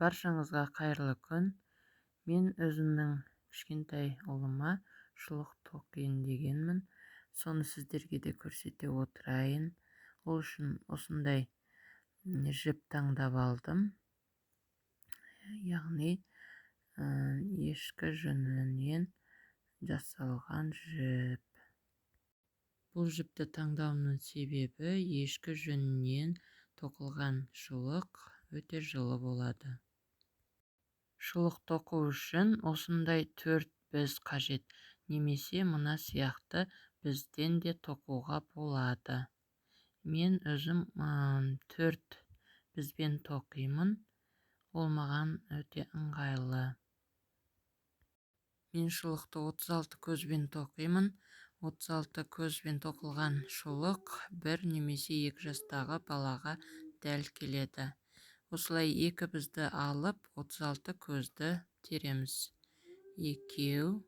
Баршаңызға қайырлы күн. Мен өзімнің кішкентай ұлыма шұлық тоқиын дегенмін. Соны сіздерге де көрсете отырайын. Ол үшін осындай жіп таңдап алдым. Яғни ешкі жүнінен жасалған жіп. Бұл жіпті таңдауымның себебі ешкі жүнінен тоқылған шұлық өте жылы болады. Шұлық тоқу үшін осындай 4 біз қажет, немесе мына сияқты бізден де тоқуға болады. Мен өзім 4 бізбен тоқимын. Ол маған өте ыңғайлы. Мен шұлықты 36 көзбен тоқимын. 36 көзбен тоқылған шұлық 1 немесе 2 жастағы балаға дәл келеді. Осылай 2 бізді алып 36 көзді тереміз. 2,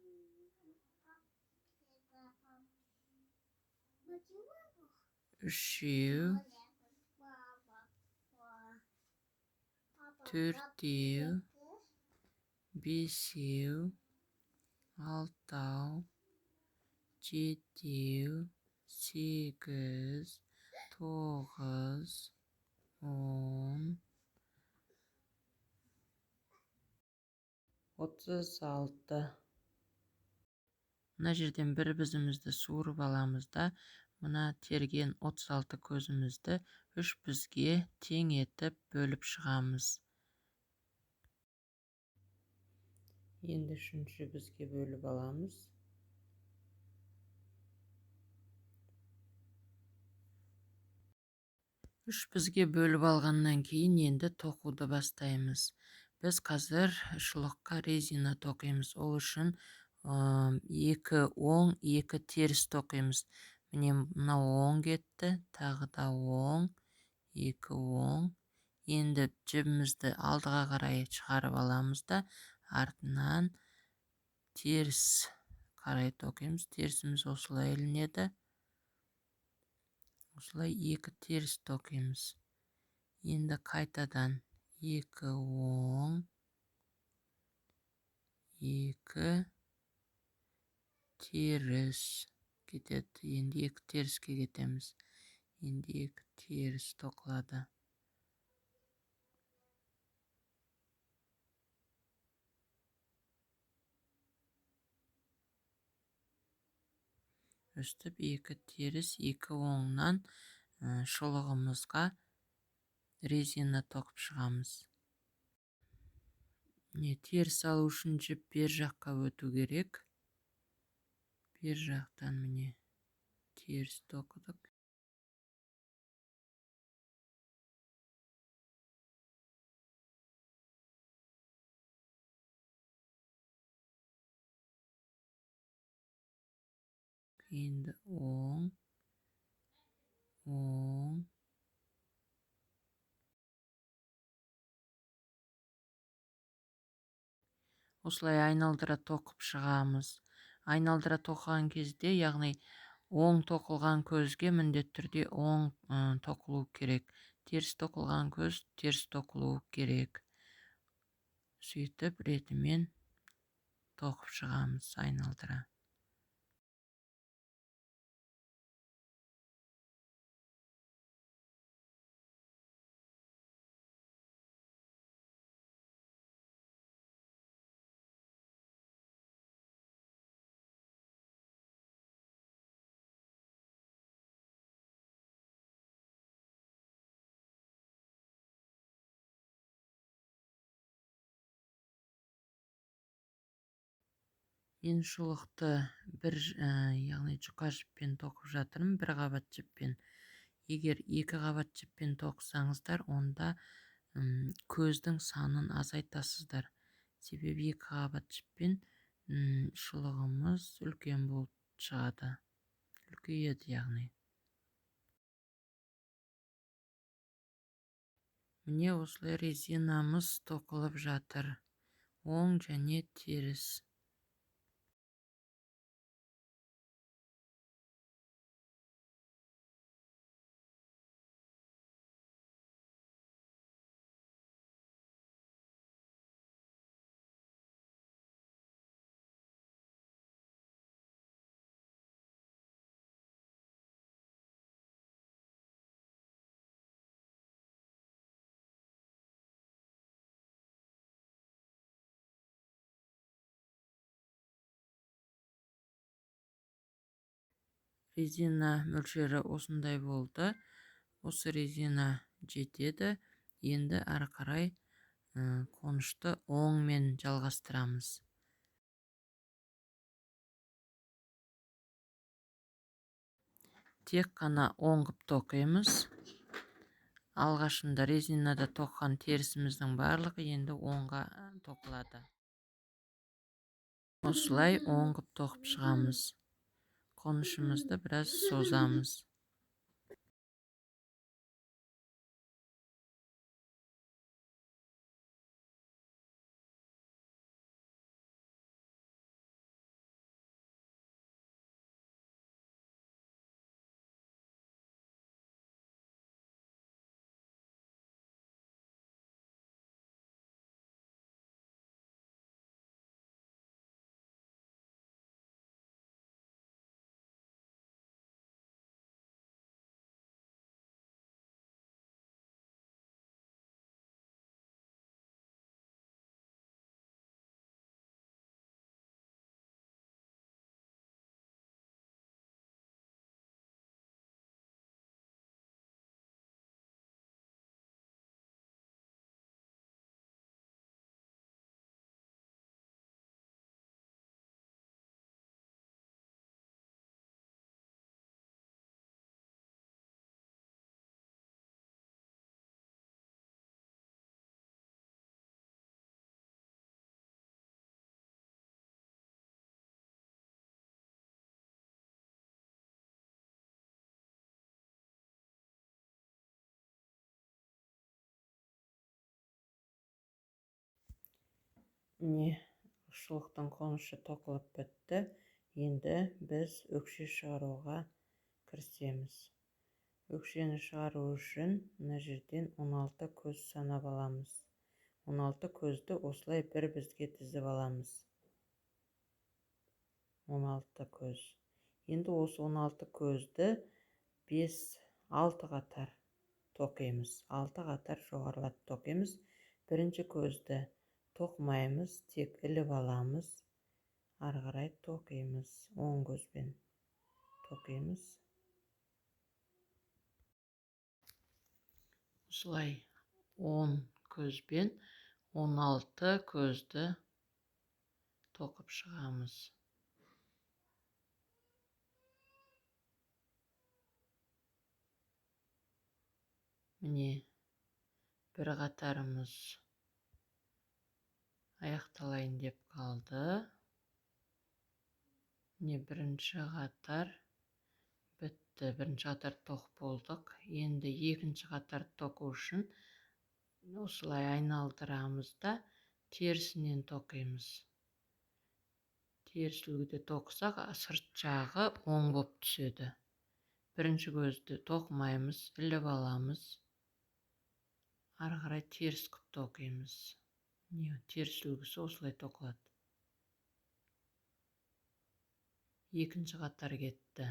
3, 4, 5, 6, 7, 8, 9, 10, 36. Мына жерден бір бізімізді суырып аламыз да, мына терген 36 көзімізді 3 бізге тең етіп бөліп шығамыз. Енді 3-ші бізге бөліп аламыз. Үш бізге бөліп алғаннан кейін енді тоқуды бастаймыз. Біз қазір шұлыққа резина тоқимыз. Ол үшін 2 оң, 2 теріс тоқимыз. Міне мынау оң кетті, тағы да оң, 2 оң. Енді жібімізді алдыға қарай шығарып аламыз да, артынан теріс қарай тоқимыз. Терісіміз осылай ілінеді. Осылай 2 теріс тоқимыз. Енді қайтадан 2 оң, 2 теріс кетеді. Енді 2 теріске кетеміз. Енді 2 теріс тоқылады. Өстіп 2 теріс, 2 оңнан шұлығымызға резина тоқып шығамыз. Теріс алу үшін жіп бер жаққа өту керек. Бер жақтан міне теріс тоқыдық. Енді оң, оң. Осылай айналдыра тоқып шығамыз. Айналдыра тоқыған кезде, яғни оң тоқылған көзге міндетті түрде оң тоқылу керек. Теріс тоқылған көз теріс тоқылу керек. Сөйтіп ретімен тоқып шығамыз айналдыра. Мен шұлықты яғни жұқа жіппен тоқып жатырмын, 1 қабат жіппен. Егер 2 қабат жіппен тоқысаңыздар, онда көздің санын азайтасыздар. Себебі 2 қабат жіппен шұлығымыз үлкен болып шығады. Үлкейеді яғни. Міне осылай резинамыз тоқылып жатыр. Оң және теріс. резина мөлшері осындай болды. Осы резина жетеді. Енді ары қарай қонышты оңмен жалғастырамыз. Тек қана оңғып тоқимыз. Алғашында резинада тоққан терісіміздің барлығы енді оңға тоқылады. Осылай оңғып тоқып шығамыз. Қонышымызды біраз созамыз. Міне, шұлықтың қонышы тоқылып бітті. Енді біз өкше шығаруға кірісеміз. Өкшені шығару үшін мына жерден 16 көз санап аламыз. 16 көзді осылай бір бізге тізіп аламыз. 16 көз. Енді осы 16 көзді 5-6 қатар тоқимыз. 6 қатар жоғарылап тоқимыз. Бірінші көзді тоқмаймыз, тек іліп аламыз. Ары қарай тоқимыз. Оң көзбен тоқимыз. Осылай 10 көзбен 16 көзді тоқып шығамыз. Міне, бір қатарымыз аяқталайын деп қалды. Міне, бірінші қатар бітті. Бірінші қатар тоқып болдық. Енді екінші қатар тоқу үшін осылай айналдырамыз да терісінен тоқимыз. Теріс үлгіде тоқсақ, сырт жағы оң болып түседі. Бірінші көзді тоқмаймыз, іліп аламыз. Ары қарай теріс қып тоқимыз. Теріс үлгісі осылай тоқылады. Екінші қатар кетті.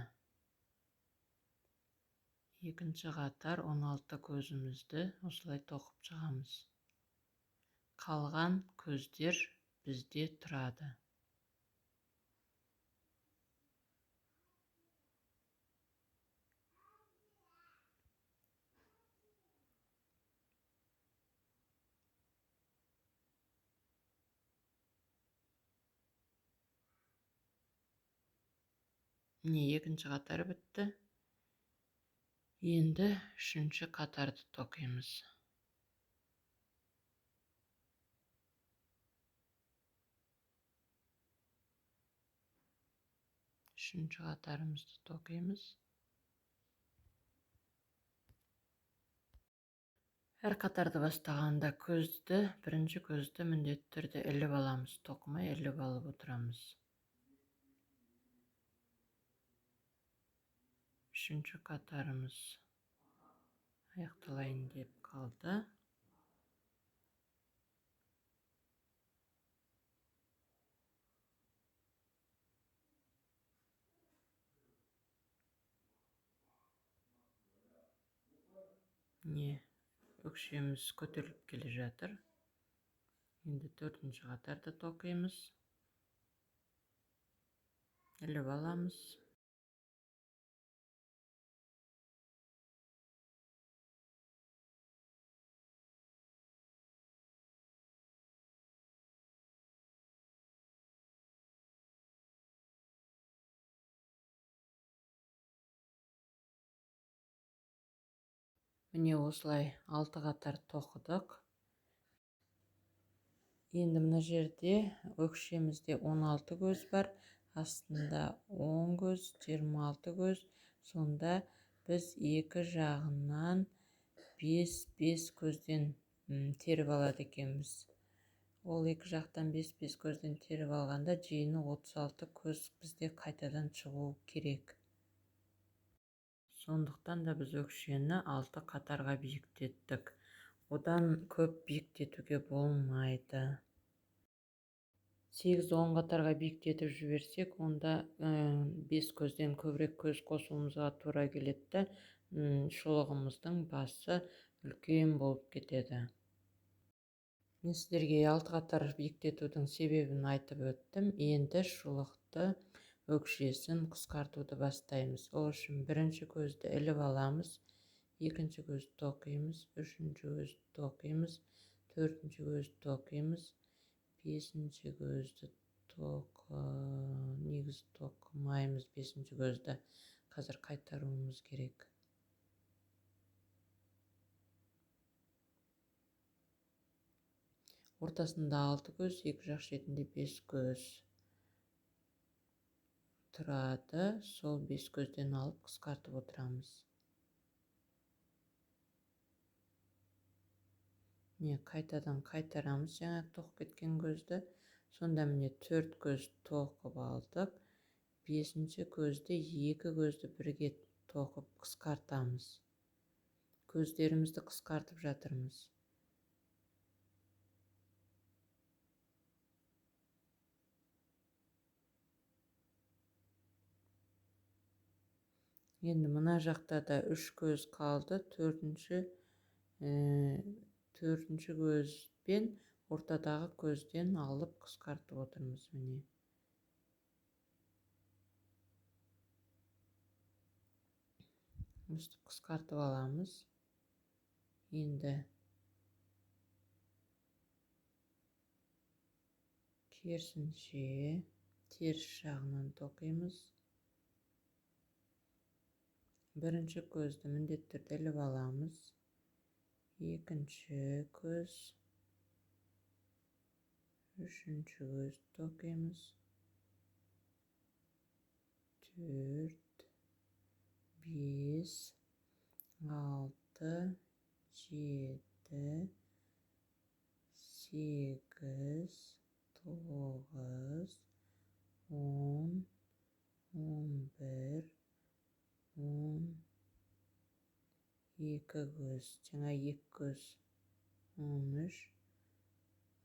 Екінші қатар 16 көзімізді осылай тоқып шығамыз. Қалған көздер бізде тұрады. Міне, екінші қатар бітті. Енді үшінші қатарды тоқимыз. Үшінші қатарымызды тоқимыз. Әр қатарды бастағанда бірінші көзді міндетті түрде іліп аламыз. Тоқымай іліп алып отырамыз. Үшінші қатарымыз аяқталайын деп қалды. Өкшеміз көтеріліп келе жатыр. Енді төртінші қатарды тоқимыз. Іліп аламыз. Міне осылай 6 қатар тоқыдық. Енді мына жерде өкшемізде 16 көз бар, астында 10 көз, 26 көз. Сонда біз екі жағынан 5 көзден теріп алады екенбіз. Ол екі жақтан 5 көзден теріп алғанда жиыны 36 көз бізде қайтадан шығу керек. Сондықтан да біз өкшені 6 қатарға биіктеттік. Одан көп биіктетуге болмайды. 8-10 қатарға биіктетіп жіберсек, онда 5 көзден көбірек көз қосуымызға тура келеді, шұлығымыздың басы үлкен болып кетеді. Мен сіздерге 6 қатар биіктетудің себебін айтып өттім. Енді шұлықты өкшесін қысқартуды бастаймыз. Ол үшін бірінші көзді іліп аламыз, екінші көзді тоқимыз, үшінші көзді тоқимыз, төртінші көзді тоқимыз, бесінші көзді негізі тоқымаймыз. Бесінші көзді қазір қайтаруымыз керек. Ортасында 6 көз, екі жақ шетінде 5 көз тұрады. Сол 5 көзден алып қысқартып отырамыз. Міне қайтадан қайтарамыз жаңа тоқып кеткен көзді. Сонда міне 4 көз тоқып алдық. 5-ші көзді 2 көзді бірге тоқып қысқартамыз. Көздерімізді қысқартып жатырмыз. Енді мына жақта да 3 көз қалды. Төртінші көзбен ортадағы көзден алып қысқартып отырмыз. Міне. Өстіп қысқартып аламыз. Енді керісінше теріс жағынан тоқимыз. Бірінші көзді міндетті түрде іліп аламыз. Екінші көз, үшінші көз тоқимыз. 4, 5, 6, 7, 8, 9, 10, 11, 12 көз, жаңа 2 көз, 13,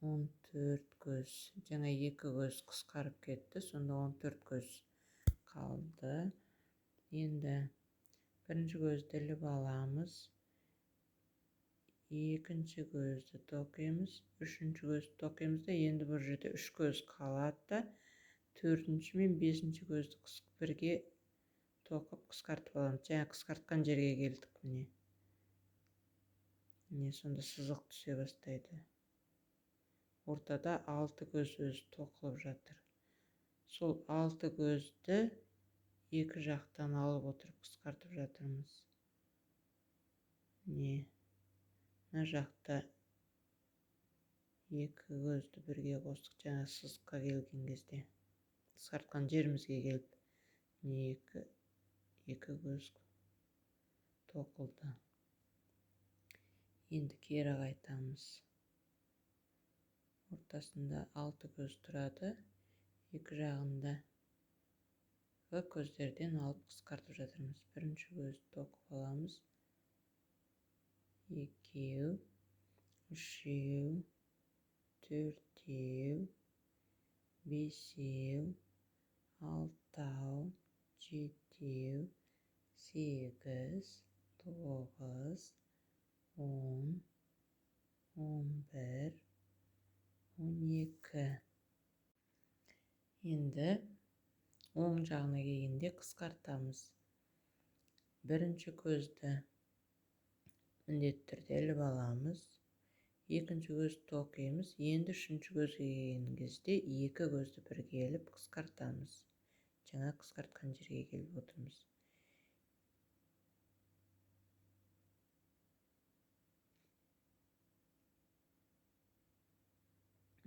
14 көз, жаңа 2 көз қысқарып кетті, сонда 14 көз қалды. Енді бірінші көзді іліп аламыз, екінші көзді тоқимыз, үшінші көзді тоқимыз да, енді бұл жерде 3 көз қалады. Төртінші мен бесінші көзді бірге тоқып қысқартып аламыз. Жаңа қысқартқан жерге келдік. Міне сонда сызық түсе бастайды. Ортада 6 көз өзі тоқылып жатыр. Сол 6 көзді екі жақтан алып отырып қысқартып жатырмыз. Міне мына жақта 2 көзді бірге қостық, жаңа сызыққа келген кезде. Қысқартқан жерімізге келіп, міне 2 көз тоқылды. Енді кері қайтамыз. Ортасында 6 көз тұрады. Екі жағында көздерден алып қысқартып жатырмыз. Бірінші көзді тоқып аламыз. 2, 3, 4, 5, 6, 7, 8, 9, 10, 11, 12. Енді оң жағына келгенде қысқартамыз. Бірінші көзді міндетті түрде іліп аламыз. Екінші көзді тоқимыз. Енді үшінші көзге келген кезде 2 көзді бірге іліп қысқартамыз. Жаңа қысқартқан жерге келіп отырмыз.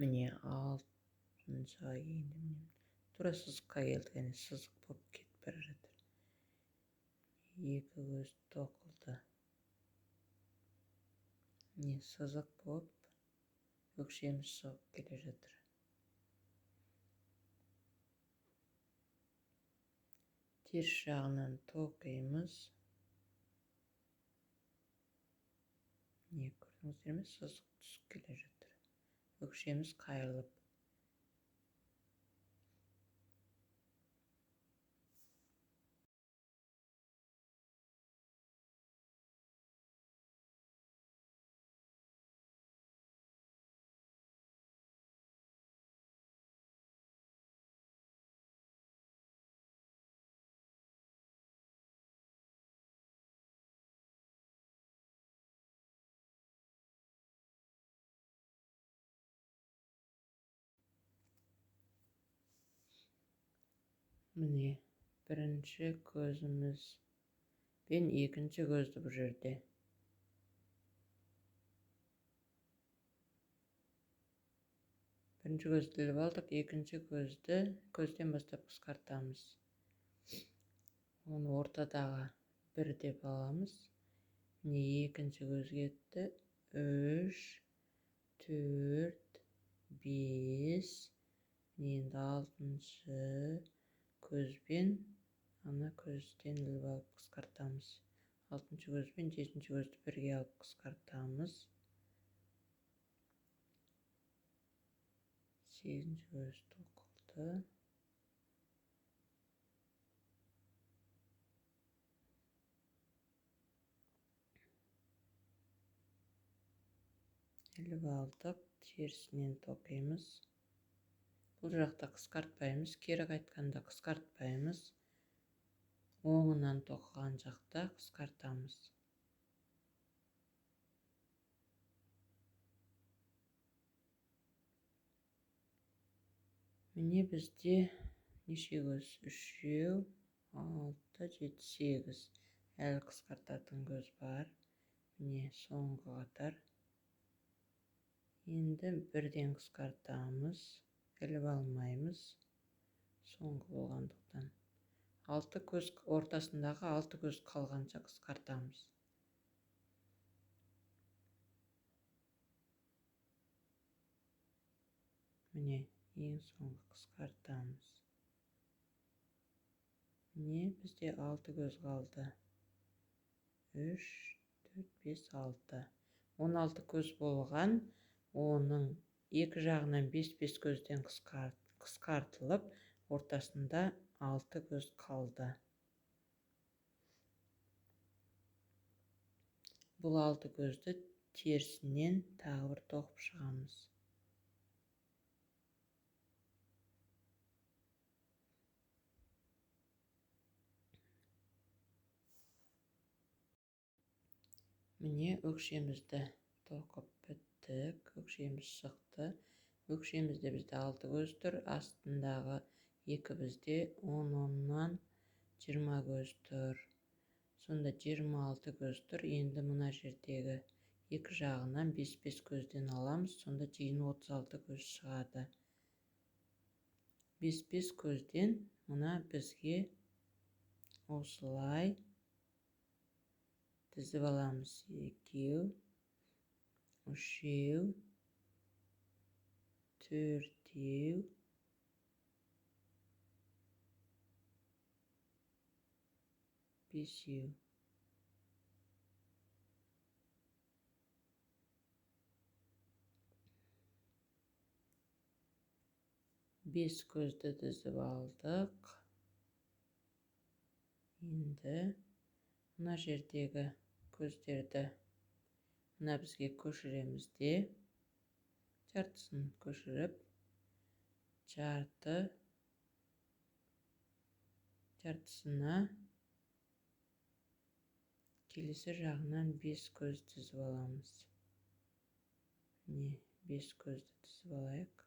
міне 6-ға енді тура сызыққа келдік, әне сызық болып кетіп бара жатыр. Екі көз тоқылды. Не сызық болып өкшеміз шығып келе жатыр. Теріс жағынан тоқимыз. Не көрдіңіздер ме? Сызық түсіп келе жатыр. Өкшеміз қайырылып. Міне, бірінші көзіміз пен екінші көзді бұл жерде. Бірінші көзді іліп алдық, екінші көзді көзден бастап қысқартамыз. Оны ортадағы бір деп аламыз. Міне, екінші көз кетті. 3, 4, 5. Енді алтыншы көзбен ана көзден іліп алып қысқартамыз. Алтыншы көзбен жетінші көзді бірге алып қысқартамыз. Сегізінші көз тоқылды. Іліп алдық, терісінен тоқимыз. Бұл жақта қысқартпаймыз, кері қайтқанда қысқартпаймыз. Оңынан тоқыған жақта қысқартамыз. Міне бізде неше көз? 3, 6, 7, 8. Әлі қысқартатын көз бар. Міне соңғы қатар. Енді бірден қысқартамыз. Іліп алмаймыз. Соңғы болғандықтан. 6 көз ортасындағы 6 көз қалғанша қысқартамыз. Міне, ең соңғы қысқартамыз. Міне, бізде 6 көз қалды. 3, 4, 5, 6. 16 көз болған, оның екі жағынан 5-5 көзден қысқартылып, ортасында 6 көз қалды. Бұл 6 көзді терісінен тағы бір тоқып шығамыз. Міне өкшемізді тоқып біттік. Өкшеміз шықты. Өкшемізде бізде 6 көз тұр. Астындағы екі бізде 10-10-нан 20 көз тұр. Сонда 26 көз тұр. Енді мұна жердегі екі жағынан 5-5 көзден аламыз. Сонда жиын 36 көз шығады. 5-5 көзден мұна бізге осылай тізіп аламыз. 2, 3, 4, 5. Бес көзді тізіп алдық. Енді мына жердегі көздерді мына бізге көшіреміз де, жартысын көшіріп, жартысына келесі жағынан 5 көз тізіп аламыз. Міне 5 көзді тізіп алайық.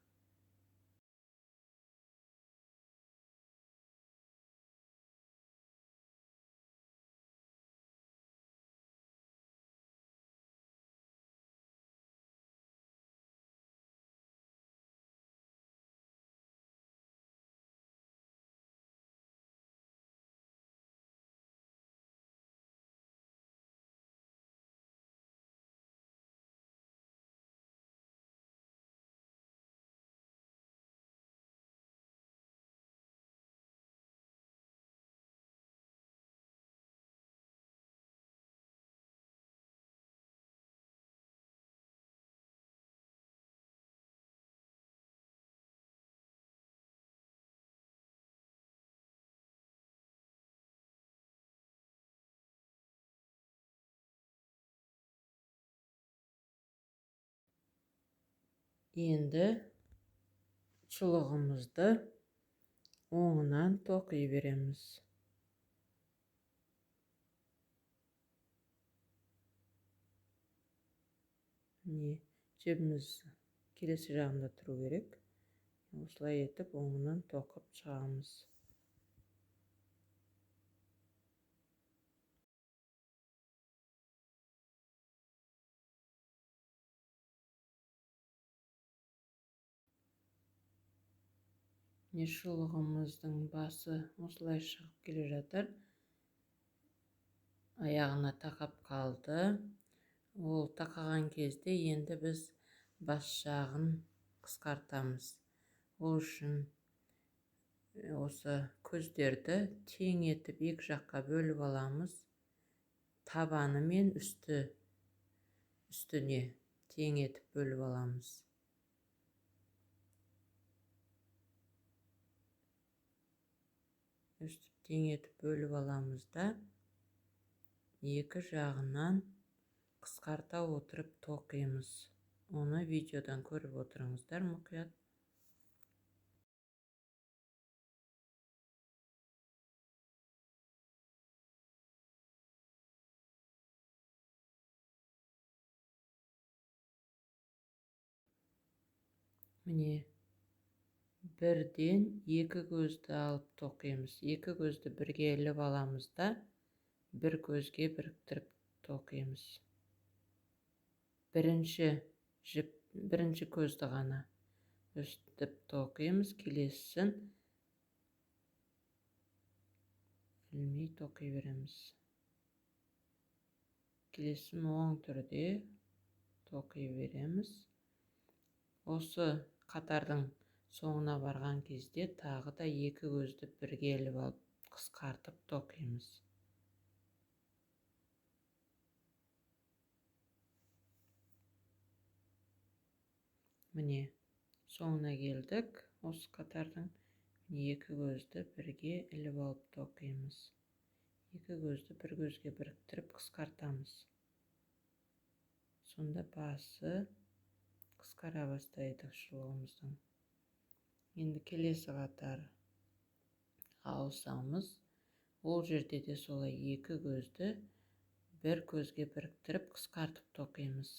Енді шұлығымызды оңынан тоқи береміз. Міне, жібіміз келесі жағында тұру керек. Осылай етіп оңынан тоқып шығамыз. Шұлығымыздың басы осылай шығып келе жатыр. Аяғына тақап қалды. Ол тақаған кезде енді біз бас жағын қысқартамыз. Ол үшін осы көздерді тең етіп екі жаққа бөліп аламыз. Табаны мен үстіне тең етіп бөліп аламыз. Үстіп тең етіп бөліп аламыз да екі жағынан қысқарта отырып тоқимыз. Оны видеодан көріп отырыңыздар мұқият. Міне, бірден екі көзді алып тоқимыз. Екі көзді бірге іліп аламыз да бір көзге біріктіріп тоқимыз. Бірінші көзді ғана үстіп тоқимыз, келесісін ілмей тоқи береміз. Келесін оң түрде тоқи береміз. Осы қатардың соңына барған кезде тағы да екі көзді бірге іліп алып қысқартып тоқимыз. Міне, соңына келдік. Осы қатардың екі көзді бірге іліп алып тоқимыз. Екі көзді бір көзге біріктіріп қысқартамыз. Сонда басы қысқара бастайды шұлығымыздың. Енді келесі қатар ауысамыз. Ол жерде де солай екі көзді бір көзге біріктіріп қысқартып тоқимыз.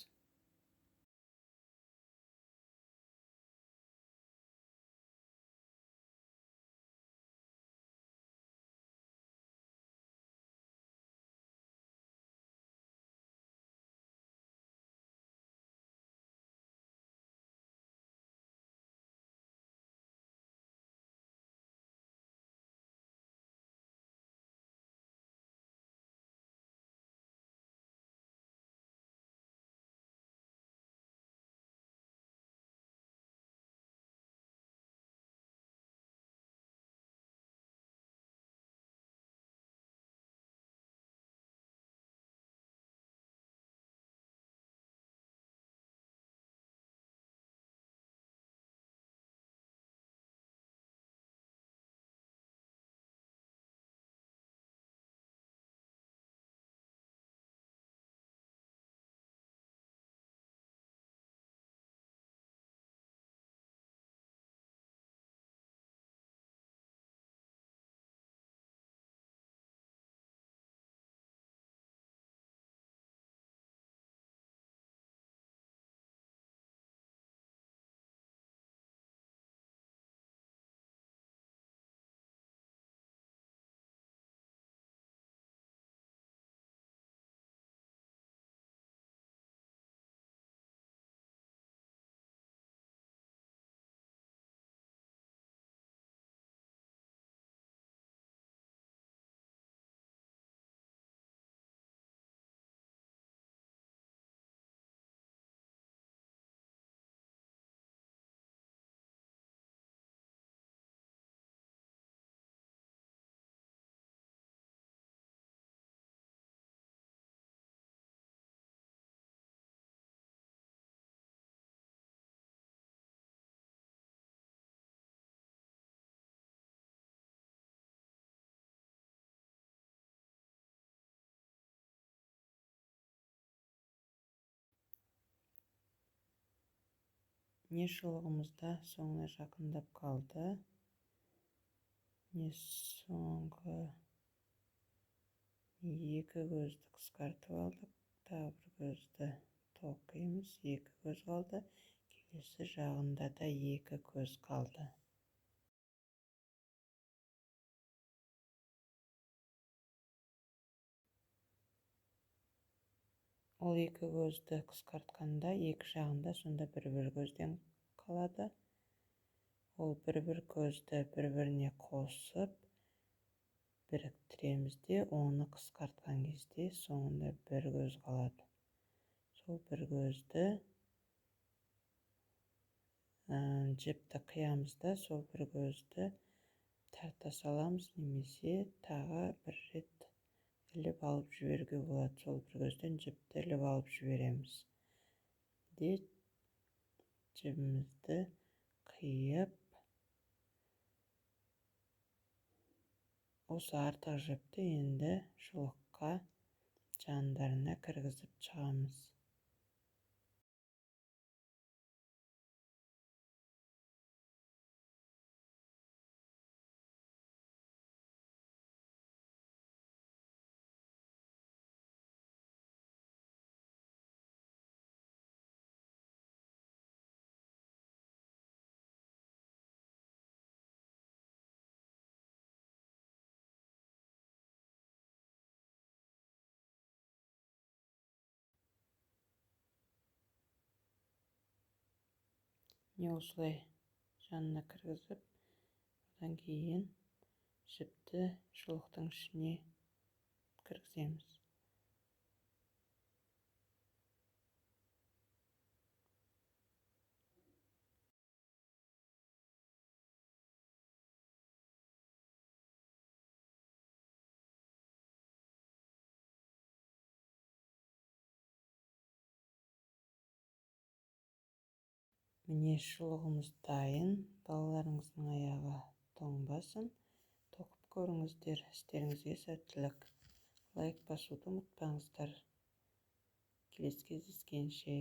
Не шұлығымыз да соңына жақындап қалды. Не соңғы екі көзді қысқартып алдық. Тағы бір көзді тоқимыз. Екі көз қалды. Келесі жағында да екі көз қалды. Ол екі көзді қысқартқанда екі жағында сонда бір-бір көзден қалады. Ол бір-бір көзді бір-біріне қосып біріктіреміз де, оны қысқартқан кезде соңында бір көз қалады. Сол бір көзді жіпті қиямыз да, сол бір көзді тарта саламыз, немесе тағы бір рет іліп алып жіберуге болады. Сол бір көзден жіпті іліп алып жібереміз. Де жібімізді қиып, осы артық жіпті енді шұлыққа жандарына кіргізіп шығамыз. Не осылай жанына кіргізіп, одан кейін жіпті шұлықтың ішіне кіргіземіз. Міне шұлығымыз дайын. Балаларыңыздың аяғы тоңбасын. Тоқып көріңіздер. Істеріңізге сәттілік. Лайк басуды ұмытпаңыздар. Келесі кездескенше.